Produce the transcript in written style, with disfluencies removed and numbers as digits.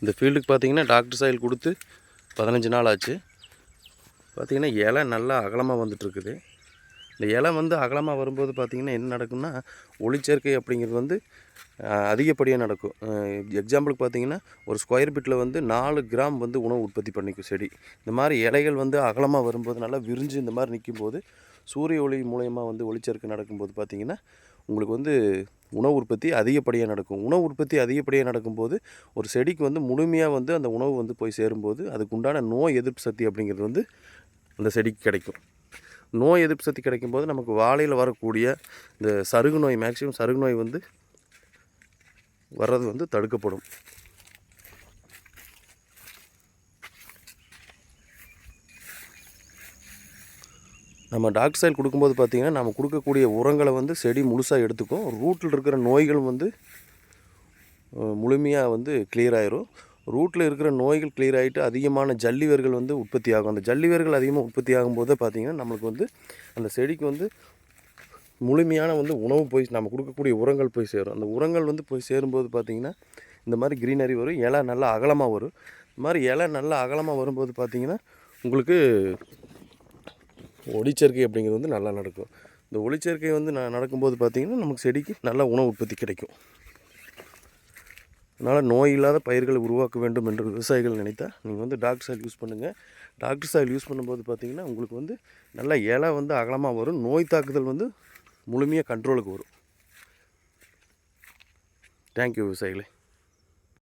இந்த ஃபீல்டுக்கு பார்த்தீங்கன்னா டாக்டர் சாயில் கொடுத்து 15 நாள் ஆச்சு. பார்த்திங்கன்னா இலை நல்லா அகலமாக வந்துட்டுருக்குது. இந்த இலை வந்து அகலமாக வரும்போது பார்த்திங்கன்னா என்ன நடக்கும்னா, ஒளிச்சேர்க்கை அப்படிங்கிறது வந்து அதிகப்படியாக நடக்கும். எக்ஸாம்பிளுக்கு பார்த்திங்கன்னா ஒரு ஸ்கொயர் ஃபீட்டில் வந்து 4 கிராம் வந்து உணவு உற்பத்தி பண்ணிக்கும் செடி. இந்த மாதிரி இலைகள் வந்து அகலமாக வரும்போது நல்லா விரிஞ்சு இந்த மாதிரி நிற்கும்போது சூரிய ஒளி மூலயமா வந்து ஒளிச்சேர்க்கை நடக்கும்போது பார்த்திங்கன்னா உங்களுக்கு வந்து உணவு உற்பத்தி அதிகப்படியாக நடக்கும். உணவு உற்பத்தி அதிகப்படியாக நடக்கும்போது ஒரு செடிக்கு வந்து முழுமையாக வந்து அந்த உணவு வந்து போய் சேரும்போது அதுக்கு உண்டான நோய் எதிர்ப்பு சக்தி அப்படிங்கிறது வந்து அந்த செடிக்கு கிடைக்கும். நோய் எதிர்ப்பு சக்தி கிடைக்கும்போது நமக்கு வாழையில் வரக்கூடிய இந்த சருகு நோய், மேக்ஸிமம் சருகு நோய் வந்து வர்றது வந்து தடுக்கப்படும். நம்ம டாக்டர் சாயில் கொடுக்கும்போது பார்த்திங்கன்னா நம்ம கொடுக்கக்கூடிய உரங்களை வந்து செடி முழுசாக எடுத்துக்கும். ரூட்டில் இருக்கிற நோய்கள் வந்து முழுமையாக வந்து கிளியர் ஆயிரும். ரூட்டில் இருக்கிற நோய்கள் கிளியர் ஆகிட்டு அதிகமான ஜல்லி வேர்கள் வந்து உற்பத்தி ஆகும். அந்த ஜல்லி வேர்கள் அதிகமாக உற்பத்தி ஆகும்போது பார்த்திங்கன்னா நம்மளுக்கு வந்து அந்த செடிக்கு வந்து முழுமையான வந்து உணவு போய் நம்ம கொடுக்கக்கூடிய உரங்கள் போய் சேரும். அந்த உரங்கள் வந்து போய் சேரும்போது பார்த்திங்கன்னா இந்த மாதிரி க்ரீனரி வரும், இலை நல்லா அகலமாக வரும். இந்த மாதிரி இலை நல்லா அகலமாக வரும்போது பார்த்திங்கன்னா உங்களுக்கு ஒளிச்சேர்க்கை அப்படிங்கிறது வந்து நல்லா நடக்கும். இந்த ஒளிச்சேர்க்கை வந்து நடக்கும்போது பார்த்திங்கன்னா நமக்கு செடிக்கு நல்ல உணவு உற்பத்தி கிடைக்கும். அதனால் நோய் இல்லாத பயிர்களை உருவாக்க வேண்டும் என்று விவசாயிகள் நினைத்தால் நீங்கள் வந்து டாக்டர் சாயில் யூஸ் பண்ணுங்கள். டாக்டர் சாயில் யூஸ் பண்ணும்போது பார்த்திங்கன்னா உங்களுக்கு வந்து நல்லா இலை வந்து அகலமாக வரும், நோய் தாக்குதல் வந்து முழுமையாக கண்ட்ரோலுக்கு வரும். தேங்க்யூ விவசாயிகளே.